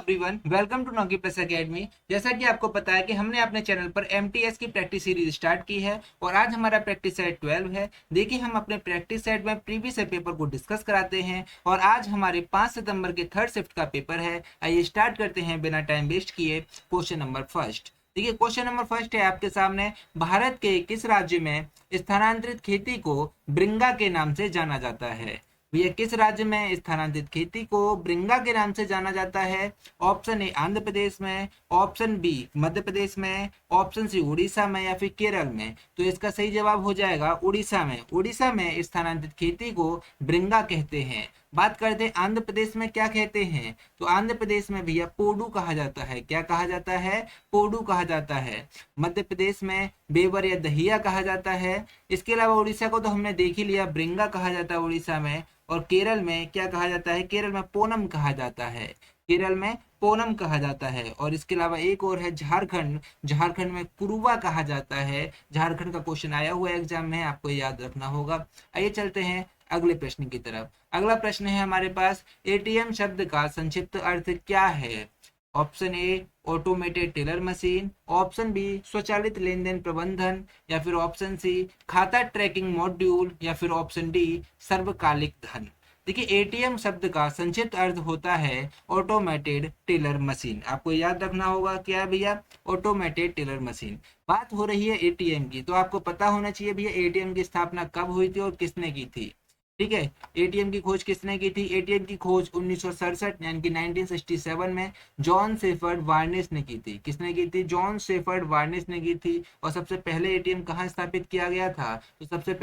Everyone, welcome to नॉकी plus academy. जैसा कि आपको पता है कि हमने अपने चैनल पर एमटीएस की प्रैक्टिस सीरीज स्टार्ट की है और आज हमारा प्रैक्टिस सेट 12 है। देखिए, हम अपने प्रैक्टिस सेट में प्रीवियस पेपर को डिस्कस कराते हैं और आज हमारे 5 सितंबर के थर्ड शिफ्ट का पेपर है। आइए स्टार्ट करते हैं बिना टाइम वेस्ट किए। Question number first. देखिए, क्वेश्चन नंबर फर्स्ट है आपके सामने। भारत के किस राज्य में स्थानांतरित खेती को ब्रिंगा के नाम से जाना जाता है? भैया, किस राज्य में स्थानांतरित खेती को ब्रिंगा के नाम से जाना जाता है? ऑप्शन ए आंध्र प्रदेश में, ऑप्शन बी मध्य प्रदेश में, ऑप्शन सी उड़ीसा में या फिर केरल में। तो इसका सही जवाब हो जाएगा उड़ीसा में। उड़ीसा में स्थानांतरित खेती को ब्रिंगा कहते हैं। बात करते हैं आंध्र प्रदेश में क्या कहते हैं, तो आंध्र प्रदेश में भैया पोडू कहा जाता है। क्या कहा जाता है? पोडू कहा जाता है। मध्य प्रदेश में बेवर या दहिया कहा जाता है। इसके अलावा उड़ीसा को तो हमने देख ही लिया, ब्रिंगा कहा जाता है उड़ीसा में। और केरल में क्या कहा जाता है? केरल में पोनम कहा जाता है। केरल में पोनम कहा जाता है। और इसके अलावा एक और है झारखंड। झारखंड में कुरुवा कहा जाता है। झारखंड का क्वेश्चन आया हुआ एग्जाम में, आपको याद रखना होगा। आइए चलते हैं अगले प्रश्न की तरफ। अगला प्रश्न है हमारे पास, एटीएम शब्द का संक्षिप्त अर्थ क्या है? Option A automated teller machine, option B स्वचालित लेन देन प्रबंधन, या फिर ऑप्शन सी खाता ट्रैकिंग मॉड्यूल, या फिर ऑप्शन डी सर्वकालिक धन। देखिए, एटीएम शब्द का संक्षिप्त अर्थ होता है ऑटोमेटेड टेलर मशीन। आपको याद रखना होगा क्या भैया? Automated teller machine. बात हो रही है एटीएम की, तो आपको पता होना चाहिए भैया एटीएम की स्थापना कब हुई थी और किसने की थी। ठीक है, एटीएम की खोज किसने की थी? एटीएम की खोज 1967 यानी कि 1967 में जॉन शेफर्ड वार्नेस ने की थी। किसने की थी? जॉन शेफर्ड वार्नेस ने की थी। और सबसे पहले एटीएम कहाँ स्थापित किया गया था? तो सबसे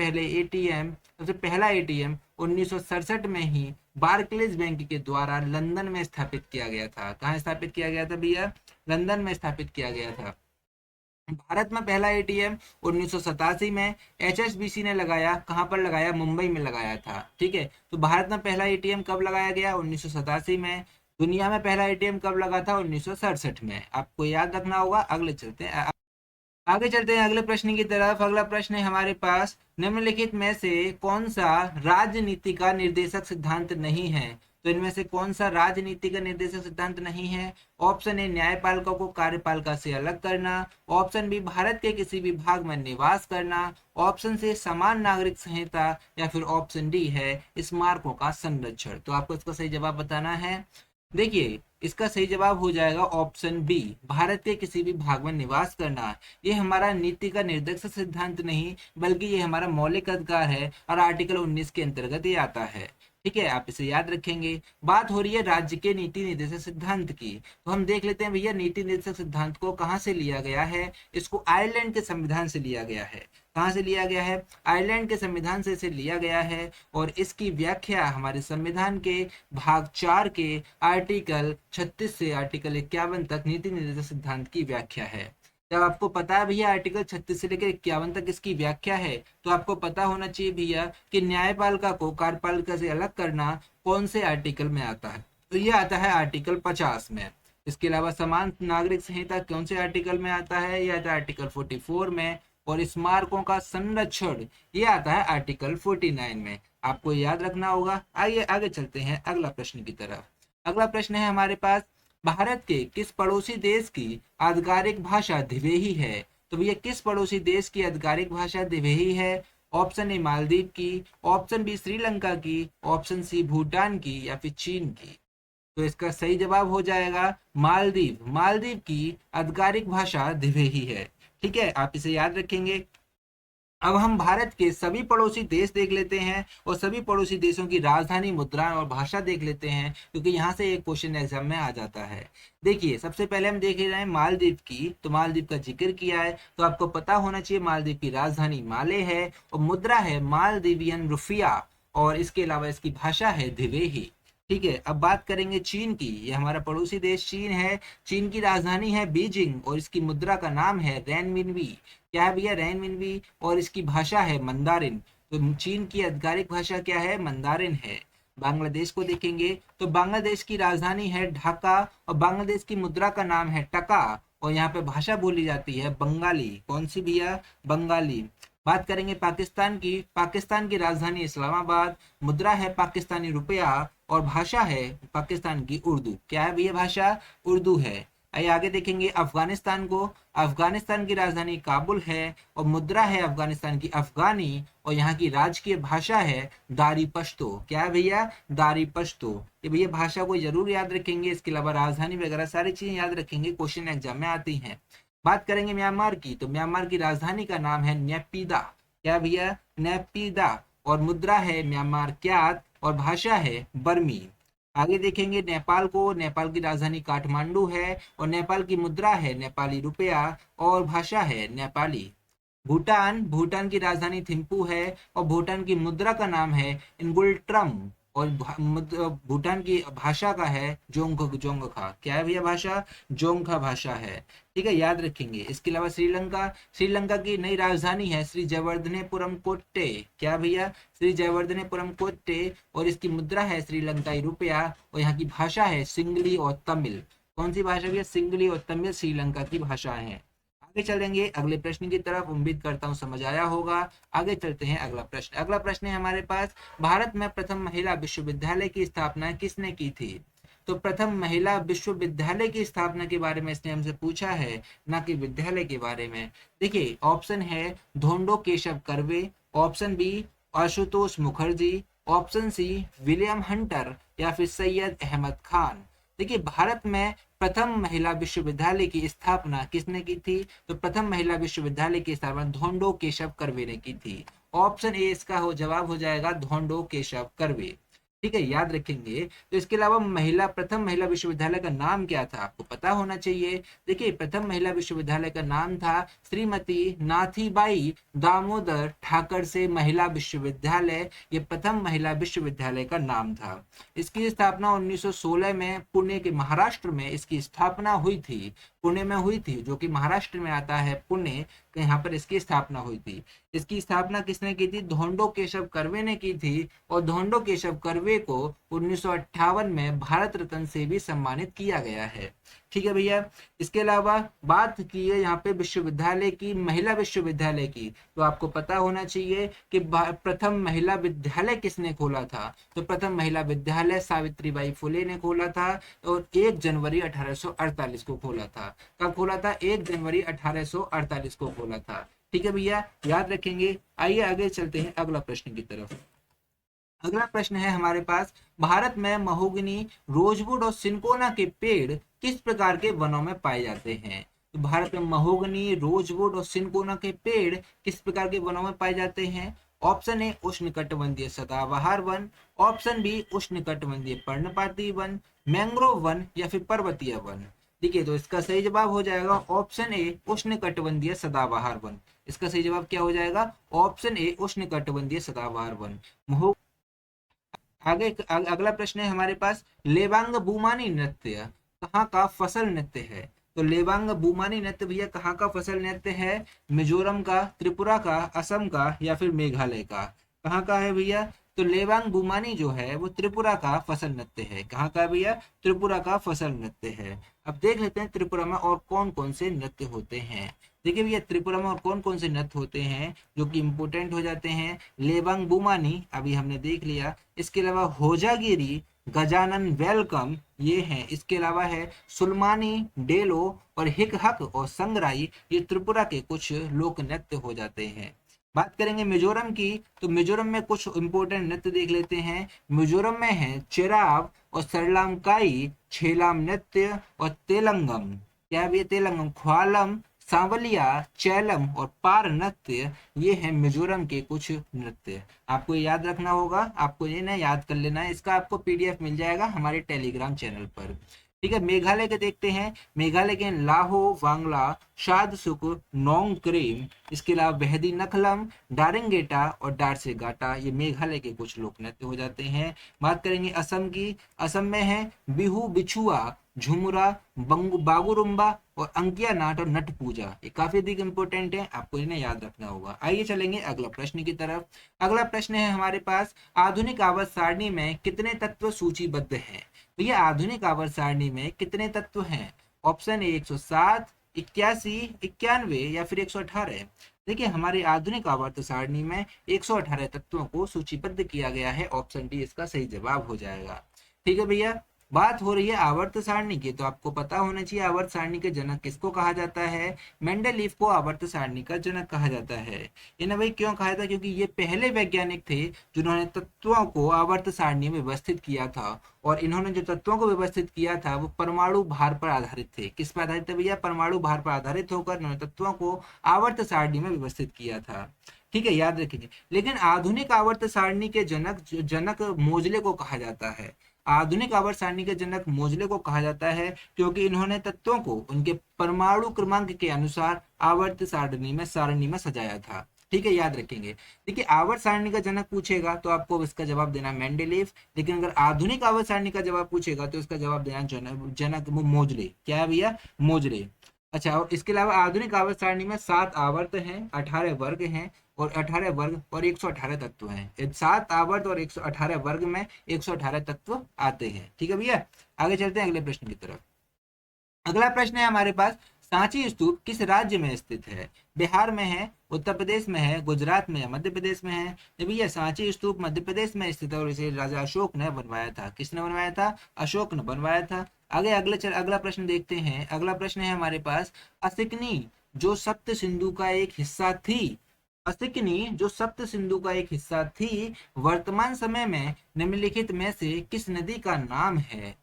पहला एटीएम 1967 में ही बार्कलेज बैंक के द्वारा लंदन में स्थापित किया गया था। कहाँ स्थापित किया गया था भैया? लंदन में स्थापित किया गया था। भारत में पहला एटीएम 1987 में एचएसबीसी ने लगाया। कहां पर लगाया? मुंबई में लगाया था। ठीक है, तो भारत में पहला एटीएम कब लगाया गया? 1987 में। दुनिया में पहला एटीएम कब लगा था? 1967 में। आपको याद रखना होगा। आगे चलते हैं अगले प्रश्न की तरफ। अगला प्रश्न है हमारे पास, निम्नलिखित में से कौन सा राजनीति का निर्देशक सिद्धांत नहीं है? तो इनमें से कौन सा राजनीति का निर्देशक सिद्धांत नहीं है? ऑप्शन ए न्यायपालिका को कार्यपालिका से अलग करना, ऑप्शन बी भारत के किसी भी भाग में निवास करना, ऑप्शन सी समान नागरिक संहिता, या फिर ऑप्शन डी है स्मारकों का संरक्षण। तो आपको इसका सही जवाब बताना है। देखिए, इसका सही जवाब हो जाएगा ऑप्शन बी, भारत के किसी भी भाग में निवास करना। ये हमारा नीति का निर्देशक सिद्धांत नहीं, बल्कि ये हमारा मौलिक अधिकार है और आर्टिकल 19 के अंतर्गत ये आता है। ठीक है, आप इसे याद रखेंगे। बात हो रही है राज्य के नीति निर्देशक सिद्धांत की, तो हम देख लेते हैं भैया नीति निर्देशक सिद्धांत को कहाँ से लिया गया है। इसको आयरलैंड के संविधान से लिया गया है। कहाँ से लिया गया है? आयरलैंड के संविधान से इसे लिया गया है। और इसकी व्याख्या हमारे संविधान के भाग 4 के आर्टिकल 36 से आर्टिकल 51 तक नीति निर्देशक सिद्धांत की व्याख्या है। जब आपको पता है भैया आर्टिकल 36 से लेकर 51 तक इसकी व्याख्या है, तो आपको पता होना चाहिए भैया कि न्यायपालिका को कार्यपालिका से अलग करना कौन से आर्टिकल में आता है। तो ये आता है आर्टिकल 50 में। इसके अलावा समान नागरिक संहिता कौन से आर्टिकल में आता है? ये आता है आर्टिकल 44 में। और स्मारकों का संरक्षण ये आता है आर्टिकल 49 में। आपको याद रखना होगा। आइए आगे चलते हैं अगला प्रश्न की तरफ। अगला प्रश्न है हमारे पास, भारत के किस पड़ोसी देश की आधिकारिक भाषा द्विवेही है? तो भैया, किस पड़ोसी देश की आधिकारिक भाषा द्विवेही है? ऑप्शन ए मालदीव की, ऑप्शन बी श्रीलंका की, ऑप्शन सी भूटान की, या फिर चीन की। तो इसका सही जवाब हो जाएगा मालदीव। मालदीव की आधिकारिक भाषा द्विवेही है। ठीक है, आप इसे याद रखेंगे। अब हम भारत के सभी पड़ोसी देश देख लेते हैं और सभी पड़ोसी देशों की राजधानी, मुद्रा और भाषा देख लेते हैं, क्योंकि यहाँ से एक क्वेश्चन एग्जाम में आ जाता है। देखिए, सबसे पहले हम देख रहे हैं मालदीव की, तो मालदीव का जिक्र किया है, तो आपको पता होना चाहिए मालदीव की राजधानी माले है और मुद्रा है मालदीवियन रुपया, और इसके अलावा इसकी भाषा है द्विवेही। ठीक है, अब बात करेंगे चीन की। ये हमारा पड़ोसी देश चीन है। चीन की राजधानी है बीजिंग और इसकी मुद्रा का नाम है रेनमिनवी। क्या है भैया? रेनमिनवी। और इसकी भाषा है मंदारिन। तो चीन की आधिकारिक भाषा क्या है? मंदारिन है। बांग्लादेश को देखेंगे तो बांग्लादेश की राजधानी है ढाका और बांग्लादेश की मुद्रा का नाम है टका, और यहाँ पे भाषा बोली जाती है बंगाली। कौन सी भैया? बंगाली। बात करेंगे पाकिस्तान की राजधानी इस्लामाबाद, मुद्रा है पाकिस्तानी रुपया और भाषा है पाकिस्तान की उर्दू। क्या है भैया? भाषा उर्दू है। आइए आगे देखेंगे अफगानिस्तान को। अफगानिस्तान की राजधानी काबुल है और मुद्रा है अफगानिस्तान की अफगानी और यहाँ की राजकीय भाषा है दारी पश्तो। क्या है भैया? दारी पश्तो। ये भैया भाषा को जरूर याद रखेंगे, इसके अलावा राजधानी वगैरह सारी चीजें याद रखेंगे, क्वेश्चन एग्जाम में आती हैं। बात करेंगे म्यांमार की, तो म्यांमार की राजधानी का नाम है नेपीदा। क्या भैया? नेपीदा। और मुद्रा है म्यांमार क्यात और भाषा है बर्मी। आगे देखेंगे नेपाल को। नेपाल की राजधानी काठमांडू है और नेपाल की मुद्रा है नेपाली रुपया और भाषा है नेपाली। भूटान की राजधानी थिम्पू है और भूटान की मुद्रा का नाम है इंगुलट्रम और भूटान की भाषा का है जोंगखा। क्या है भैया? भाषा जोंगखा भाषा है। ठीक है, याद रखेंगे। इसके अलावा श्रीलंका की नई राजधानी है श्री जयवर्धनेपुरम कोट्टे। क्या भैया? श्री जयवर्धनेपुरम कोट्टे और इसकी मुद्रा है श्रीलंकाई रुपया और यहाँ की भाषा है सिंगली और तमिल। कौन सी भाषा भैया? सिंगली और तमिल श्रीलंका की भाषाएं हैं। आगे चलेंगे अगले प्रश्न की तरफ। उम्मीद करता हूँ समझ आया होगा। आगे चलते हैं अगला प्रश्न। अगला प्रश्न है हमारे पास, भारत में प्रथम महिला विश्वविद्यालय की स्थापना किसने की थी? तो प्रथम महिला विश्वविद्यालय की स्थापना के बारे में इसने हमसे पूछा है, ना कि विद्यालय के बारे में। देखिए ऑप्शन है Dhondo Keshav Karve, option B Ashutosh Mukherjee, option C William Hunter या फिर सैयद अहमद खान। देखिए भारत में प्रथम महिला विश्वविद्यालय की स्थापना किसने की थी? तो प्रथम महिला विश्वविद्यालय की स्थापना धोंडो केशव कर्वे ने की थी। ऑप्शन ए इसका जवाब हो जाएगा धोंडो केशव कर्वे। ठीक है, याद रखेंगे। तो इसके अलावा प्रथम महिला विश्वविद्यालय का नाम क्या था? आपको पता होना चाहिए। देखिए प्रथम महिला विश्वविद्यालय का नाम था श्रीमती नाथीबाई दामोदर ठाकर से महिला विश्वविद्यालय। ये प्रथम महिला विश्वविद्यालय का नाम था। इसकी स्थापना 1916 में पुणे के महाराष्ट्र में इसकी स्थापना हुई थी। पुणे में हुई थी, जो कि महाराष्ट्र में आता है पुणे, यहाँ पर इसकी स्थापना हुई थी। इसकी स्थापना किसने की थी? धोंडो केशव कर्वे ने की थी और धोंडो केशव कर्वे को 1958 में भारत रत्न से भी सम्मानित किया गया है। ठीक है भैया। इसके अलावा बात की है यहाँ पे विश्वविद्यालय की, महिला विश्वविद्यालय की, तो आपको पता होना चाहिए कि प्रथम महिला विद्यालय किसने खोला था? तो प्रथम महिला विद्यालय सावित्रीबाई फुले ने खोला था और 1 जनवरी 1848 को खोला था। कब खोला था? 1 जनवरी 1848 को खोला था। ठीक है भैया, याद रखेंगे। आइए आगे चलते हैं अगला प्रश्न की तरफ। अगला प्रश्न है हमारे पास, भारत में महोगनी, रोजवुड और सिनकोना के पेड़ किस प्रकार के वनों में पाए जाते हैं? तो भारत में महोगनी, रोजवुड और सिनकोना के पेड़ किस प्रकार के वनों में पाए जाते हैं? ऑप्शन ए उष्णकटिबंधीय सदाबहार वन, ऑप्शन बी उष्णकटिबंधीय पर्णपाती वन, मैंग्रोव वन या फिर पर्वतीय वन। देखिए तो इसका सही जवाब हो जाएगा ऑप्शन ए उष्णकटिबंधीय सदाबहार वन। इसका सही जवाब क्या हो जाएगा? ऑप्शन ए उष्णकटिबंधीय सदाबहार वन। आगे अगला प्रश्न है हमारे पास, लेबांग बुमानी नृत्य कहाँ का फसल नृत्य है? तो लेबांग बुमानी नृत्य भैया कहाँ का फसल नृत्य है? मिजोरम का, त्रिपुरा का, असम का या फिर मेघालय का? कहाँ का है भैया? तो लेबांग बुमानी जो है वो त्रिपुरा का फसल नृत्य है। कहाँ का भैया? त्रिपुरा का फसल नृत्य है। अब देख लेते हैं त्रिपुरा में और कौन कौन से नृत्य होते हैं। देखिए भैया त्रिपुरा में और कौन कौन से नृत्य होते हैं जो कि इम्पोर्टेंट हो जाते हैं। लेबांग बुमानी अभी हमने देख लिया। इसके अलावा होजागिरी, गजानन वेलकम ये हैं। इसके अलावा है सुलमानी, डेलो और हिक हक और संगराई, ये त्रिपुरा के कुछ लोक नृत्य हो जाते हैं। बात करेंगे मिजोरम की, तो मिजोरम में कुछ इंपोर्टेंट नृत्य देख लेते हैं। मिजोरम में है चेराव और सरलामकाई, छेलाम नृत्य और तेलंगम। क्या भी? तेलंगम, ख्वालम, सांवलिया, चैलम और पार नृत्य, ये हैं मिजोरम के कुछ नृत्य। आपको याद रखना होगा, आपको ये ना याद कर लेना है। इसका आपको पीडीएफ मिल जाएगा हमारे टेलीग्राम चैनल पर। ठीक है, मेघालय के देखते हैं। मेघालय के लाहो वांगला, शादसुक, नोंगक्रेम, इसके अलावा बेहदी नखलम, डारिंगेटा और डारसेगाटा, ये मेघालय के कुछ लोक नृत्य हो जाते हैं। बात करेंगे असम की। असम में है बिहू, बिछुआ, झुमरा, बागुरुम्बा और अंकिया नाट और नट पूजा, ये काफी अधिक इंपॉर्टेंट है, आपको इन्हें याद रखना होगा। आइए चलेंगे अगला प्रश्न की तरफ। अगला प्रश्न है हमारे पास, आधुनिक आवर्त सारणी में कितने तत्व सूचीबद्ध हैं? भैया आधुनिक आवर्त सारणी में कितने तत्व हैं? ऑप्शन ए 107, 81, 91 या फिर 118। देखिए हमारी आधुनिक आवर्त सारणी में 118 तत्वों को सूचीबद्ध किया गया है। ऑप्शन डी इसका सही जवाब हो जाएगा। ठीक है भैया, बात हो रही है आवर्त सारणी की, तो आपको पता होना चाहिए आवर्त सारणी के जनक किसको कहा जाता है। मेंडलीव को आवर्त सारणी का जनक कहा जाता है। इन्हें भाई क्यों कहा था, क्योंकि ये पहले वैज्ञानिक थे जिन्होंने तत्वों को आवर्त सारणी में व्यवस्थित किया था। और इन्होंने जो तत्वों को व्यवस्थित किया था वो परमाणु भार पर आधारित थे। किस पर आधारित थे भैया, परमाणु भार पर आधारित होकर इन्होंने तत्वों को आवर्त सारणी में व्यवस्थित किया था। ठीक है, याद रखेंगे। लेकिन आधुनिक आवर्त सारणी के जनक मोजले को कहा जाता है। आधुनिक आवर्त सारणी के जनक मोजले को कहा जाता है क्योंकि इन्होंने तत्वों को उनके परमाणु क्रमांक के अनुसार आवर्त सारणी में सजाया था। ठीक है, याद रखेंगे। देखिए आवर्त सारणी का जनक पूछेगा तो आपको इसका जवाब देना मेंडेलीव। लेकिन अगर आधुनिक आवर्त सारणी का जवाब पूछेगा तो इसका जवाब देना जनक मोजले। क्या है भैया, मोजले। अच्छा, और इसके अलावा आधुनिक आवर्त सारणी में 7 आवर्त हैं, 18 वर्ग हैं और 18 वर्ग और 118 तत्व हैं। 7 आवर्त और 118 वर्ग में 118 तत्व आते हैं। ठीक है भैया, आगे चलते हैं अगले प्रश्न की तरफ। अगला प्रश्न है हमारे पास, सांची स्तूप किस राज्य में स्थित है। बिहार में है, उत्तर प्रदेश में है, गुजरात में है, मध्य प्रदेश में है। तो भैया सांची स्तूप मध्य प्रदेश में स्थित है और इसे राजा अशोक ने बनवाया था। किसने बनवाया था, अशोक ने बनवाया था। आगे अगला प्रश्न देखते हैं। अगला प्रश्न है हमारे पास, असिकनी जो सप्त सिंधु का एक हिस्सा थी, असिकनी जो सप्त सिंधु का एक हिस्सा थी, वर्तमान समय में निम्नलिखित में से किस नदी का नाम है।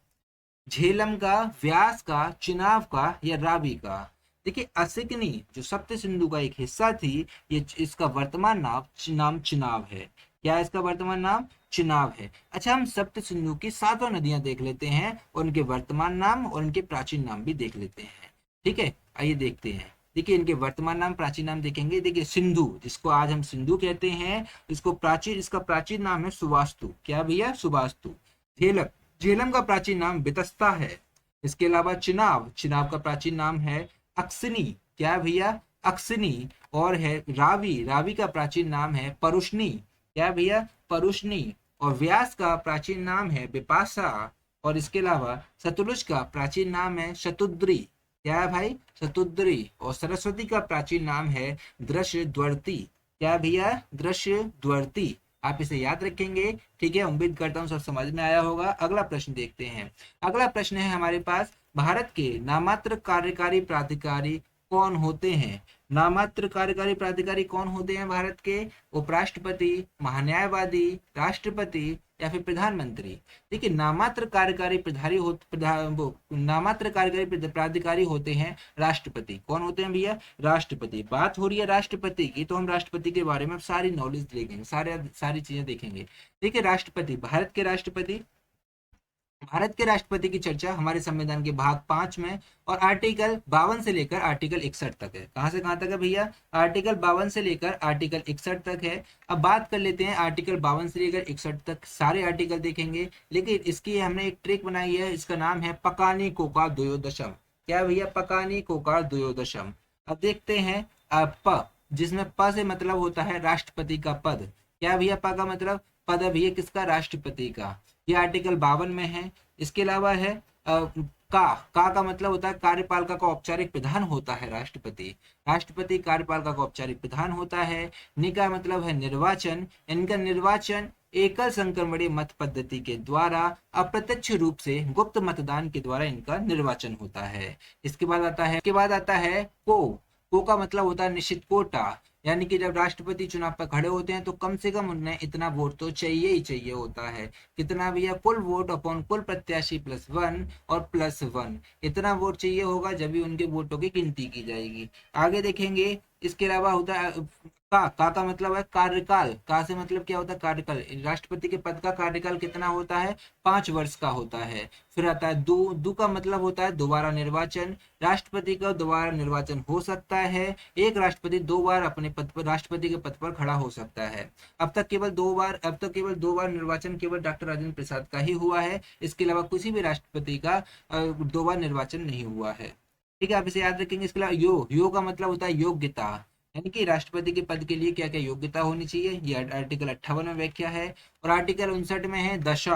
झेलम का, व्यास का, चिनाब का या रावी का। देखिए असिकनी जो सप्त सिंधु का एक हिस्सा थी, ये इसका वर्तमान नाम चिनाब है। क्या है इसका वर्तमान नाम, चिनाब है। अच्छा, हम सप्त सिंधु की 7 नदियां देख लेते हैं और उनके वर्तमान नाम और उनके प्राचीन नाम भी देख लेते हैं। ठीक है, आइए देखते हैं। देखिए इनके वर्तमान नाम प्राचीन नाम देखेंगे। देखिए सिंधु, जिसको आज हम सिंधु कहते हैं, इसका प्राचीन नाम है सुवास्तु। क्या भैया, सुवास्तु। झेलम, झेलम का प्राचीन नाम बितस्ता है। इसके अलावा चिनाब, चिनाब का प्राचीन नाम है अक्सनी। क्या भैया, अक्सनी। और है रावी, रावी का प्राचीन नाम है परुष्णी। क्या भैया, परुष्णी। और व्यास का प्राचीन नाम है बिपाशा। और इसके अलावा सतलुज का प्राचीन नाम है शतुद्री। क्या है भाई, शतुद्री। और सरस्वती का प्राचीन नाम है दृश्य द्वर्ती। क्या भैया, दृश्य द्वर्ती। आप इसे याद रखेंगे। ठीक है, उम्मीद करता हूँ सब समझ में आया होगा। अगला प्रश्न देखते हैं। अगला प्रश्न है हमारे पास, भारत के नामात्र कार्यकारी प्राधिकारी कौन होते हैं। नामात्र कार्यकारी प्राधिकारी कौन होते हैं भारत के, उपराष्ट्रपति, महान्यायवादी, राष्ट्रपति या फिर प्रधानमंत्री। देखिए नामात्र कार्यकारी नामात्र कार्यकारी प्राधिकारी होते हैं राष्ट्रपति। कौन होते हैं भैया, राष्ट्रपति। बात हो रही है राष्ट्रपति की, तो हम राष्ट्रपति के बारे में सारी नॉलेज देखेंगे, सारी चीजें देखेंगे। देखिए राष्ट्रपति, भारत के राष्ट्रपति की चर्चा हमारे संविधान के भाग 5 में और आर्टिकल 52 से लेकर आर्टिकल 61 तक है। कहां से कहां तक है भैया, आर्टिकल 52 से लेकर आर्टिकल 61 तक है। अब बात कर लेते हैं आर्टिकल 52 से लेकर 61 तक सारे आर्टिकल देखेंगे। लेकिन इसकी हमने एक ट्रिक बनाई है, इसका नाम है पकानी कोका द्वयोदशम। क्या भैया, पकानी कोका द्वयोदशम। अब देखते हैं प, जिसमें प से मतलब होता है राष्ट्रपति का पद। क्या भैया, प का मतलब पद है भैया किसका, राष्ट्रपति का। ये आर्टिकल 52 में है। इसके अलावा है का मतलब होता है कार्यपालिका का औपचारिक प्रधान होता है राष्ट्रपति। राष्ट्रपति कार्यपालिका का औपचारिक प्रधान होता है। नि का मतलब है निर्वाचन। इनका निर्वाचन एकल संक्रमणीय मत पद्धति के द्वारा अप्रत्यक्ष रूप से गुप्त मतदान के द्वारा इनका निर्वाचन होता है। इसके बाद आता है को का मतलब होता है निश्चित कोटा। यानी कि जब राष्ट्रपति चुनाव पर खड़े होते हैं तो कम से कम उन्हें इतना वोट तो चाहिए ही चाहिए होता है। कितना भैया, कुल वोट अपॉन कुल प्रत्याशी +1 और +1, इतना वोट चाहिए होगा जब भी उनके वोटों की गिनती की जाएगी। आगे देखेंगे। इसके अलावा होता है का मतलब है कार्यकाल। का से मतलब क्या होता है, कार्यकाल। राष्ट्रपति के पद का कार्यकाल कितना होता है, 5 वर्ष का होता है। फिर आता है दू का मतलब होता है दोबारा निर्वाचन। राष्ट्रपति का दोबारा निर्वाचन हो सकता है। एक राष्ट्रपति 2 बार अपने पद पर, राष्ट्रपति के पद पर खड़ा हो सकता है। अब तक केवल 2 बार निर्वाचन केवल डॉक्टर राजेंद्र प्रसाद का ही हुआ है। इसके अलावा किसी भी राष्ट्रपति का 2 बार निर्वाचन नहीं हुआ है। ठीक है, आप इसे याद रखेंगे। इसके अलावा यो का मतलब होता है योग्यता। यानी कि राष्ट्रपति के पद के लिए क्या क्या योग्यता होनी चाहिए, ये आर्टिकल 58 में व्याख्या है। और आर्टिकल 59 में है दशा।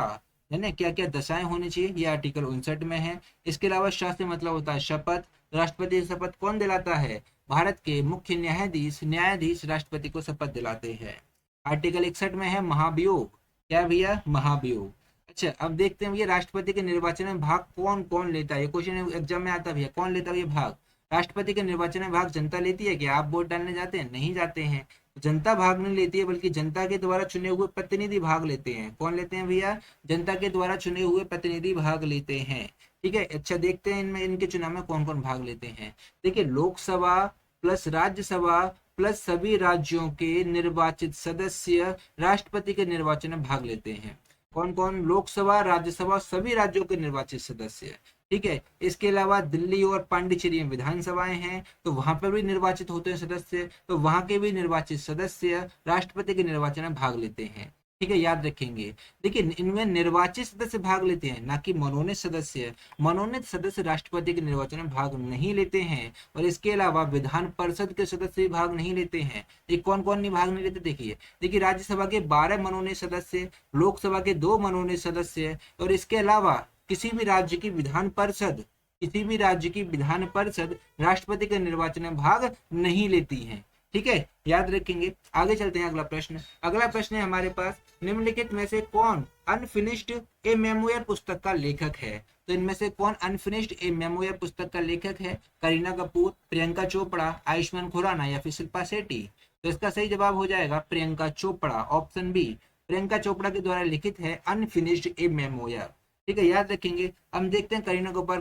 है ना, क्या क्या दशाएं होनी चाहिए, ये आर्टिकल 59 में है। इसके अलावा शाह से मतलब होता है शपथ। राष्ट्रपति की शपथ कौन दिलाता है? भारत के मुख्य न्यायाधीश, न्यायाधीश राष्ट्रपति को शपथ दिलाते हैं। आर्टिकल 61 में है महाभियोग। क्या भैया? महाभियोग। अच्छा, अब देखते हैं भैया राष्ट्रपति के निर्वाचन में भाग कौन कौन लेता है। ये क्वेश्चन एग्जाम में आता है भैया, कौन लेता है ये भाग? राष्ट्रपति के निर्वाचन में भाग जनता लेती है क्या? आप वोट डालने जाते हैं? नहीं जाते हैं। जनता भाग नहीं लेती है, बल्कि जनता के द्वारा चुने हुए प्रतिनिधि भाग लेते हैं। कौन लेते हैं भैया? जनता के द्वारा चुने हुए प्रतिनिधि भाग लेते हैं। ठीक है, अच्छा देखते हैं इनमें, इनके चुनाव में कौन कौन भाग लेते हैं। देखिए, लोकसभा प्लस राज्यसभा प्लस सभी राज्यों के निर्वाचित सदस्य राष्ट्रपति के निर्वाचन में भाग लेते हैं। कौन कौन? लोकसभा, राज्यसभा, सभी राज्यों के निर्वाचित सदस्य। ठीक है, इसके अलावा दिल्ली और पांडिचेरी में विधानसभाएं हैं, तो वहां पर भी निर्वाचित होते हैं सदस्य, तो वहां के भी निर्वाचित सदस्य राष्ट्रपति के निर्वाचन में भाग लेते हैं। ठीक है, याद रखेंगे। देखिए, इनमें निर्वाचित सदस्य भाग लेते हैं, ना कि मनोनीत सदस्य। मनोनीत सदस्य राष्ट्रपति के निर्वाचन में भाग नहीं लेते हैं। और इसके अलावा विधान परिषद के सदस्य भी भाग नहीं लेते हैं। ये कौन कौन नहीं भाग नहीं लेते? देखिए राज्यसभा के 12 मनोनीत सदस्य, लोकसभा के 2 मनोनीत सदस्य, और इसके अलावा किसी भी राज्य की विधान परिषद, किसी भी राज्य की विधान परिषद राष्ट्रपति के निर्वाचन में भाग नहीं लेती है। ठीक है, याद रखेंगे। आगे चलते हैं, अगला प्रश्न। अगला प्रश्न है हमारे पास, निम्नलिखित में से कौन अनफिनिश्ड ए मेमोयर पुस्तक का लेखक है? तो इनमें से कौन अनफिनिश्ड ए मेमोयर पुस्तक का लेखक है? करीना कपूर, प्रियंका चोपड़ा, आयुष्मान खुराना या फिर शिल्पा शेट्टी? तो इसका सही जवाब हो जाएगा प्रियंका चोपड़ा, ऑप्शन बी। प्रियंका चोपड़ा के द्वारा लिखित है अनफिनिश्ड ए मेमोयर। ठीक है, याद रखेंगे। हम देखते हैं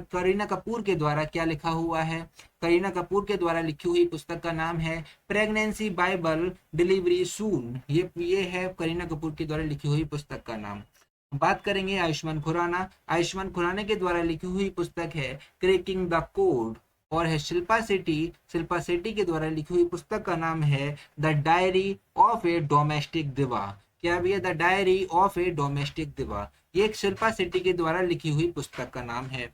करीना कपूर के द्वारा क्या लिखा हुआ है। करीना कपूर के द्वारा लिखी हुई पुस्तक का नाम है प्रेगनेंसी बाइबल डिलीवरी सून। ये है करीना कपूर के द्वारा लिखी हुई पुस्तक का नाम। बात करेंगे आयुष्मान खुराना। आयुष्मान खुराना के द्वारा लिखी हुई पुस्तक है क्रैकिंग द कोड। और है शिल्पा शेट्टी। शिल्पा शेट्टी के द्वारा लिखी हुई पुस्तक का नाम है the diary of A domestic दिवा। क्या भैया? The diary of A domestic दिवा। ये एक शिल्पा शेट्टी के द्वारा लिखी हुई पुस्तक का नाम है।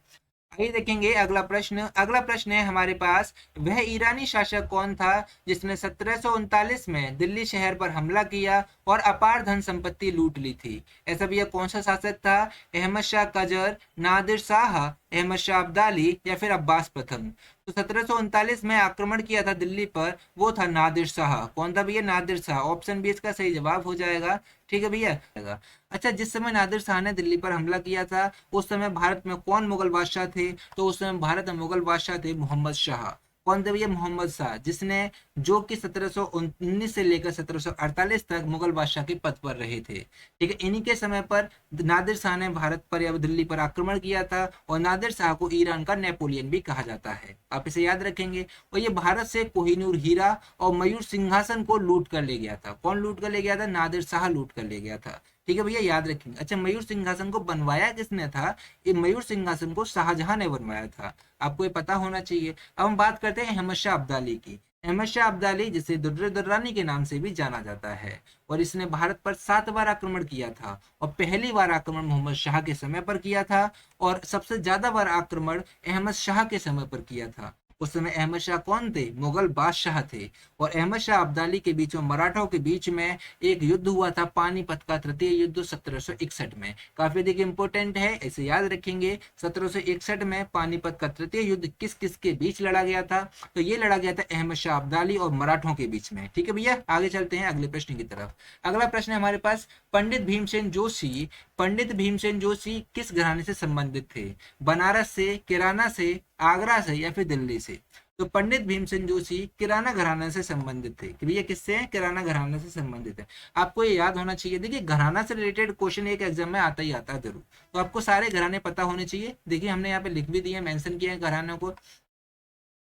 आइए देखेंगे अगला प्रश्न। अगला प्रश्न है हमारे पास, वह ईरानी शासक कौन था जिसने 1739 में दिल्ली शहर पर हमला किया और अपार धन संपत्ति लूट ली थी? ऐसा भैया कौन सा शासक था? अहमद शाह कजर, नादिर शाह, अहमद शाह अब्दाली या फिर अब्बास प्रथम? तो 1739 में आक्रमण किया था दिल्ली पर, वो था नादिर शाह। कौन था भैया? नादिर शाह। ऑप्शन बी इसका सही जवाब हो जाएगा। ठीक है भैया। अच्छा, जिस समय नादिर शाह ने दिल्ली पर हमला किया था, उस समय भारत में कौन मुगल बादशाह थे? तो उस समय भारत में मुगल बादशाह थे मोहम्मद शाह। कौन थे भैया? मोहम्मद शाह, जिसने जो कि 1719 से लेकर 1748 तक मुगल बादशाह के पद पर रहे थे। ठीक है, इन्हीं के समय पर नादिर शाह ने भारत पर या दिल्ली पर आक्रमण किया था, और नादिर शाह को ईरान का नेपोलियन भी कहा जाता है। आप इसे याद रखेंगे। और ये भारत से कोहिनूर हीरा और मयूर सिंहासन को लूट कर ले गया था। कौन लूट कर ले गया था? नादिर शाह लूट कर ले गया था। ठीक है भैया, याद रखेंगे। अच्छा, मयूर सिंहासन को बनवाया किसने था? ये मयूर सिंहासन को शाहजहां ने बनवाया था। आपको ये पता होना चाहिए। अब हम बात करते हैं अहमद शाह अब्दाली की। अहमद शाह अब्दाली, जिसे दुर्रे दुर्रानी के नाम से भी जाना जाता है, और इसने भारत पर 7 बार आक्रमण किया था। और पहली बार आक्रमण मोहम्मद शाह के समय पर किया था, और सबसे ज्यादा बार आक्रमण अहमद शाह के समय पर किया था। उस समय अहमद शाह कौन थे? मुगल बादशाह थे। और अहमद शाह अब्दाली के बीच में, मराठों के बीच में एक युद्ध हुआ था, पानीपत का तृतीय युद्ध 1761 में। काफी अधिक इंपोर्टेंट है, इसे याद रखेंगे। 1761 में पानीपत का तृतीय युद्ध किस किस के बीच लड़ा गया था? तो ये लड़ा गया था अहमद शाह अब्दाली और मराठों के बीच में। ठीक है भैया, आगे चलते हैं अगले प्रश्न की तरफ। अगला प्रश्न है हमारे पास, पंडित भीमसेन जोशी। पंडित भीमसेन जोशी किस घराने से संबंधित थे? बनारस से, किराना से, आगरा से या फिर दिल्ली से? तो पंडित भीमसेन जोशी किराना घराना से संबंधित थे। कि भैया किससे हैं? किराना घराना से संबंधित है। आपको ये याद होना चाहिए। देखिए, घराना से रिलेटेड क्वेश्चन एक एग्जाम में आता ही आता है जरूर, तो आपको सारे घराने पता होने चाहिए। देखिए, हमने यहाँ पे लिख भी दिए, मेंशन किए हैं घरानों को।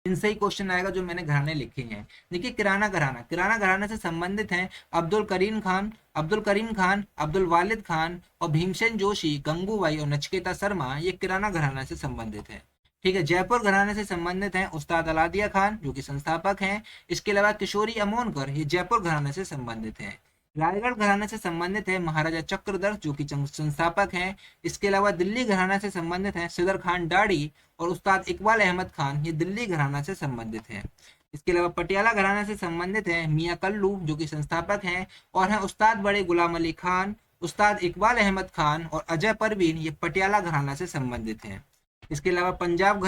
इनसे ही क्वेश्चन आएगा जो मैंने घराने लिखे हैं। देखिए, किराना घराना, किराना घराने से संबंधित हैं अब्दुल करीम खान, अब्दुल वालिद खान और भीमसेन जोशी, गंगूबाई और नचिकेता शर्मा। ये किराना घराना से संबंधित है। ठीक है, जयपुर घराने से संबंधित हैं उस्ताद अलादिया खान, जो कि संस्थापक हैं। इसके अलावा किशोरी अमोनकर, ये जयपुर घराने से संबंधित हैं। रायगढ़ घराने से संबंधित है महाराजा चक्रधर, जो कि संस्थापक हैं। इसके अलावा दिल्ली घराना से संबंधित हैं सिदर खान डाड़ी और उस्ताद इकबाल अहमद खान, ये दिल्ली घराना से संबंधित हैं। इसके अलावा पटियाला घराना से संबंधित है मियां कल्लू, जो कि संस्थापक हैं, और हैं उस्ताद बड़े गुलाम अली खान उस्ताद इकबाल अहमद खान और अजय परवीन ये पटियाला घराना से संबंधित हैं। इसके अलावा पंजाब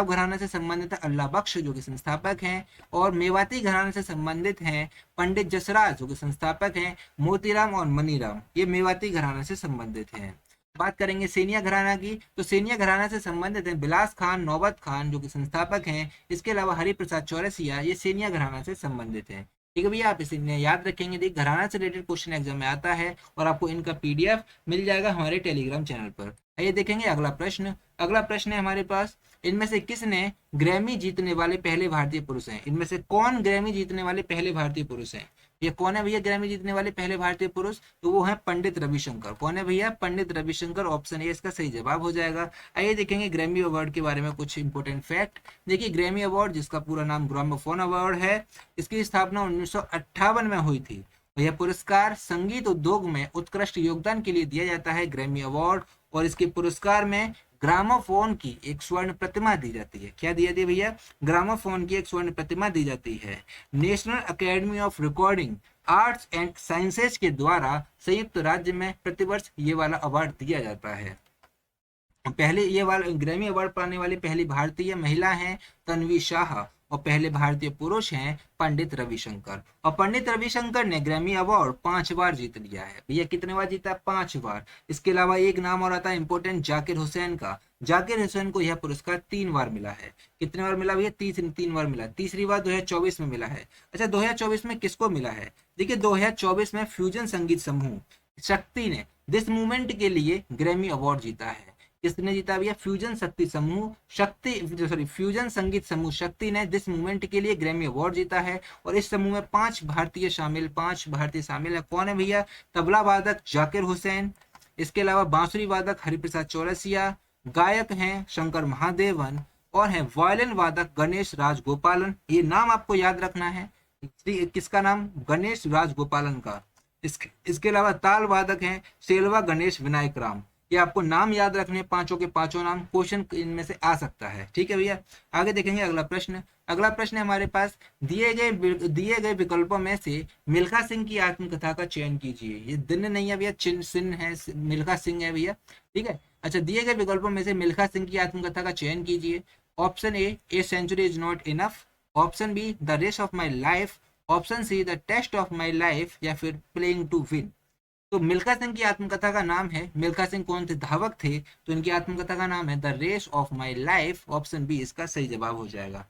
घराना से संबंधित है अल्लाह बख्श जो कि संस्थापक हैं, और मेवाती घराना से संबंधित हैं पंडित जसराज जो कि संस्थापक हैं, मोतीराम और मनीराम ये मेवाती घराना से संबंधित हैं। बात करेंगे सेनिया घराना की, तो सेनिया घराना से संबंधित हैं बिलास खान नौबत खान जो कि संस्थापक हैं। इसके अलावा हरिप्रसाद चौरसिया ये सेनिया घराना से संबंधित है। ठीक है भैया, आप इसे याद रखेंगे। देखिए घराना से रिलेटेड क्वेश्चन एग्जाम में आता है और आपको इनका पीडीएफ मिल जाएगा हमारे टेलीग्राम चैनल पर। आइए देखेंगे अगला प्रश्न। अगला प्रश्न है हमारे पास, इनमें से किसने ग्रैमी जीतने वाले पहले भारतीय पुरुष हैं? इनमें से कौन ग्रैमी जीतने वाले पहले भारतीय पुरुष हैं? ये कौन है भैया ग्रैमी जीतने वाले पहले भारतीय पुरुष? तो वो है पंडित रविशंकर। कौन है भैया? पंडित रविशंकर। ऑप्शन ए इसका सही जवाब हो जाएगा। आइए देखेंगे ग्रैमी अवार्ड के बारे में कुछ इंपोर्टेंट फैक्ट। देखिए ग्रैमी अवार्ड जिसका पूरा नाम ग्रामोफोन अवार्ड है, इसकी स्थापना 1958 में हुई थी। यह पुरस्कार संगीत उद्योग में उत्कृष्ट योगदान के लिए दिया जाता है, ग्रैमी अवार्ड। और इसके पुरस्कार में ग्रामोफोन की एक स्वर्ण प्रतिमा दी जाती है। क्या दी जाती है भैया? ग्रामोफोन की एक स्वर्ण प्रतिमा दी जाती है। National academy of recording arts and sciences के द्वारा संयुक्त राज्य में प्रतिवर्ष ये वाला अवार्ड दिया जाता है। पहले ये वाला ग्रैमी अवार्ड पाने वाली पहली भारतीय महिला हैं तन्वी शाह, और पहले भारतीय पुरुष हैं पंडित रविशंकर। और पंडित रविशंकर ने ग्रैमी अवार्ड 5 बार जीत लिया है। भैया कितने बार जीता? 5 बार। इसके अलावा एक नाम और आता है इंपोर्टेंट, जाकिर हुसैन का। जाकिर हुसैन को यह पुरस्कार 3 बार मिला है। कितने बार मिला भैया? 3 बार मिला। तीसरी बार 2024 में मिला है। अच्छा 2024 में किसको मिला है? देखिए 2024 में फ्यूजन संगीत समूह शक्ति ने दिस मूवमेंट के लिए ग्रैमी अवार्ड जीता है। किसने जीता भैया? फ्यूजन संगीत समूह शक्ति ने दिस मूवमेंट के लिए ग्रैमी अवार्ड जीता है। और इस समूह में 5 भारतीय शामिल है। कौन है भैया? तबला वादक जाकिर हुसैन, इसके अलावा बांसुरी वादक हरिप्रसाद चौरसिया, गायक हैं शंकर महादेवन, और है वायलिन वादक गणेश राजगोपालन। ये नाम आपको याद रखना है। किसका नाम? गणेश राजगोपालन का। इसके अलावा ताल वादक हैं सेल्वा गणेश विनायक राम। ये आपको नाम याद रखने, पांचों के पांचों नाम, क्वेश्चन इनमें से आ सकता है। ठीक है भैया, आगे देखेंगे अगला प्रश्न। अगला प्रश्न है हमारे पास, दिए गए विकल्पों में से मिल्खा सिंह की आत्मकथा का चयन कीजिए। ये दिन नहीं है भैया, सिंह है, मिल्खा सिंह है भैया। ठीक है, अच्छा दिए गए विकल्पों में से मिल्खा सिंह की आत्मकथा का चयन कीजिए। Option A century is not enough, option B the race of my life, option C the test of my life, या फिर प्लेइंग टू विन। तो मिल्खा सिंह की आत्मकथा का नाम है, मिल्खा सिंह कौन थे? धावक थे। तो इनकी आत्मकथा का नाम है the race of my life. Option B इसका सही जवाब हो जाएगा।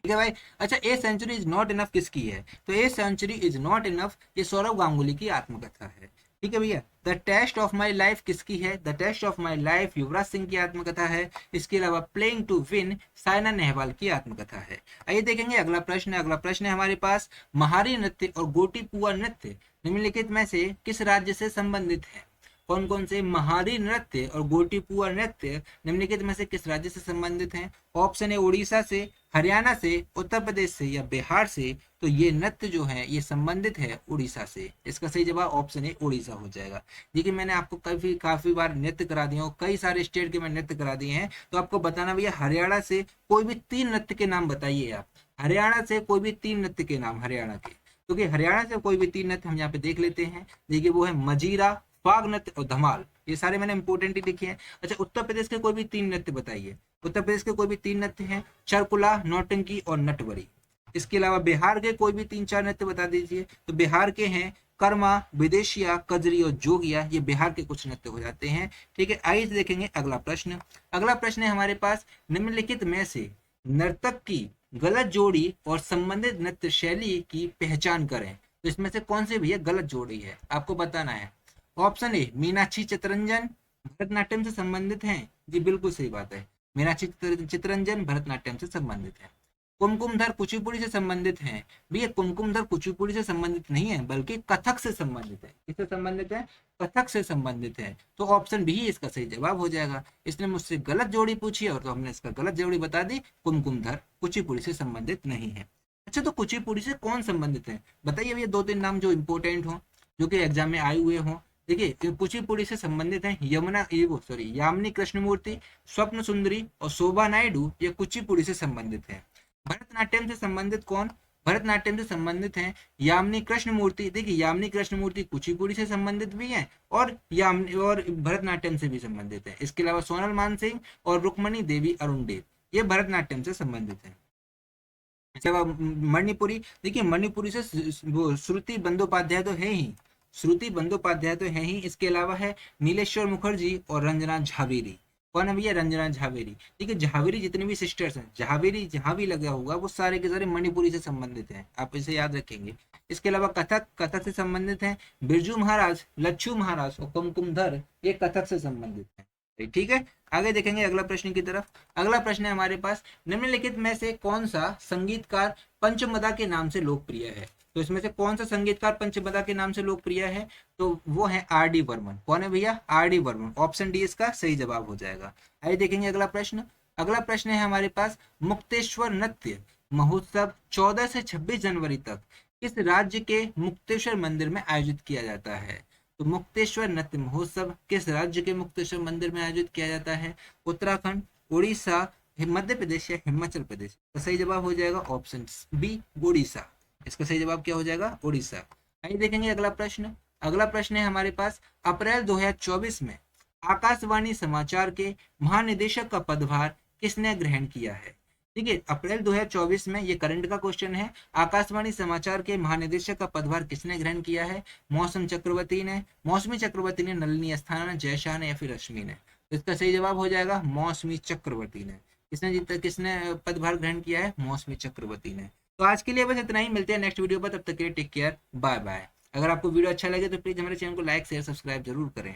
ठीक है भाई। अच्छा a century is not enough किसकी है? तो a century is not enough ये सौरव गांगुली की आत्मकथा है। ठीक है भैया। The test of my life किसकी है? The test of my life Yuvraj Singh की आत्मकथा है। इसके अलावा playing to win Saina Nehwal की आत्मकथा है। आइए देखेंगे अगला प्रश्न। अगला प्रश्न है हमारे पास, महारी नृत्य और गोटीपुआ नृत्य निम्नलिखित में से किस राज्य से संबंधित है? कौन कौन से महारी नृत्य और गोटीपुआ नृत्य निम्नलिखित में से किस राज्य से संबंधित हैं? ऑप्शन है उड़ीसा से, हरियाणा से, उत्तर प्रदेश से, या बिहार से। तो ये नृत्य जो है ये संबंधित है उड़ीसा से। इसका सही जवाब ऑप्शन है उड़ीसा हो जाएगा। देखिए मैंने आपको काफी बार नृत्य करा दिया हूँ, कई सारे स्टेट के मैं नृत्य करा दिए हैं। तो आपको बताना भैया हरियाणा से कोई भी 3 नृत्य के नाम बताइए आप। हरियाणा से कोई भी 3 नृत्य के नाम, हरियाणा के, क्योंकि हरियाणा से कोई भी 3 नृत्य हम यहाँ पे देख लेते हैं। देखिए वो है मजीरा, फाग नृत्य और धमाल। ये सारे मैंने इंपोर्टेंट ही लिखे हैं। अच्छा उत्तर प्रदेश के कोई भी 3 नृत्य बताइए। उत्तर प्रदेश के कोई भी 3 नृत्य हैं, चरकुला, नौटंकी और नटवरी। इसके अलावा बिहार के कोई भी 3-4 नृत्य बता दीजिए। तो बिहार के हैं कर्मा, विदेशिया, कजरी और जोगिया। ये बिहार के कुछ नृत्य हो जाते हैं। ठीक है, आइए देखेंगे अगला प्रश्न। अगला प्रश्न है हमारे पास, निम्नलिखित में से नर्तक की गलत जोड़ी और संबंधित नृत्य शैली की पहचान करें। तो इसमें से कौन सी भैया गलत जोड़ी है आपको बताना है। ऑप्शन ए मीनाक्षी चितरंजन भरतनाट्यम से संबंधित हैं। जी बिल्कुल सही बात है, मीनाक्षी चितरंजन भरतनाट्यम से संबंधित है। कुमकुमधर कुचिपुड़ी से संबंधित हैं। भैया कुमकुमधर कुचिपुड़ी से संबंधित नहीं है, बल्कि कथक से संबंधित है। किससे संबंधित है? कथक से संबंधित है। तो ऑप्शन बी इसका सही जवाब हो जाएगा। इसने मुझसे गलत जोड़ी पूछी और तो हमने इसका गलत जोड़ी बता दी। कुमकुमधर कुचिपुड़ी से संबंधित नहीं है। अच्छा तो कुचिपुड़ी से कौन संबंधित है बताइए भैया, 2-3 नाम जो इंपोर्टेंट हो, जो कि एग्जाम में आए हुए हों। देखिए कुचिपुड़ी से संबंधित हैं यामिनी कृष्णमूर्ति, स्वप्न सुंदरी और शोभा नायडू। ये कुचिपुड़ी से संबंधित है। भरतनाट्यम से संबंधित कौन? भरतनाट्यम से संबंधित हैं यामिनी कृष्णमूर्ति। देखिए यामिनी कृष्णमूर्ति कुचिपुड़ी से संबंधित भी हैं और यामिनी और भरतनाट्यम से भी संबंधित है। इसके अलावा सोनल मानसिंह और रुक्मणी देवी अरुणदेव ये भरतनाट्यम से संबंधित है। इसके अलावा मणिपुरी, देखिए मणिपुरी से वो श्रुति बंदोपाध्याय तो है ही, श्रुति बंदोपाध्याय तो है ही। इसके अलावा है नीलेश्वर मुखर्जी और रंजना झावेरी। कौन है भैया? रंजना झावेरी। ठीक है, झावेरी जितने भी सिस्टर्स हैं, झावेरी जहां भी लगा होगा वो सारे के सारे मणिपुरी से संबंधित हैं, आप इसे याद रखेंगे। इसके अलावा कथक, कथक से संबंधित हैं बिरजू महाराज, लच्छू महाराज और कुमकुमधर, ये कथक से संबंधित है। ठीक है, आगे देखेंगे अगला प्रश्न की तरफ। अगला प्रश्न है हमारे पास, निम्नलिखित में से कौन सा संगीतकार पंचमदा के नाम से लोकप्रिय है? तो इसमें से कौन सा संगीतकार पंचमदा के नाम से लोकप्रिय है? तो वो है आर डी बर्मन। कौन है भैया? R D Burman. Option D इसका सही जवाब हो जाएगा। आइए देखेंगे अगला प्रश्न। अगला प्रश्न है हमारे पास, मुक्तेश्वर नृत्य महोत्सव 14 से 26 जनवरी तक किस राज्य के मुक्तेश्वर मंदिर में आयोजित किया जाता है? तो मुक्तेश्वर नृत्य महोत्सव किस राज्य के मुक्तेश्वर मंदिर में आयोजित किया जाता है? उत्तराखंड, उड़ीसा, मध्य प्रदेश या हिमाचल प्रदेश? तो सही जवाब हो जाएगा ऑप्शन बी, उड़ीसा। इसका सही जवाब क्या हो जाएगा? उड़ीसा। आइए देखेंगे अगला प्रश्न। अगला प्रश्न है हमारे पास, अप्रैल 2024 में आकाशवाणी समाचार के महानिदेशक का पदभार किसने ग्रहण किया है? ठीक है, अप्रैल 2024 में, ये करंट का क्वेश्चन है, आकाशवाणी समाचार के महानिदेशक का पदभार किसने ग्रहण किया है? मौसमी चक्रवर्ती ने, नलिनी अस्थाना ने, जय शाह ने या फिर रश्मि ने? तो इसका सही जवाब हो जाएगा मौसमी चक्रवर्ती ने। किसने पदभार ग्रहण किया है? मौसमी चक्रवर्ती ने। तो आज के लिए बस इतना ही, मिलते हैं नेक्स्ट वीडियो पर, तब तक के लिए टेक केयर, बाय बाय। अगर आपको वीडियो अच्छा लगे तो प्लीज हमारे चैनल को लाइक शेयर सब्सक्राइब जरूर करें।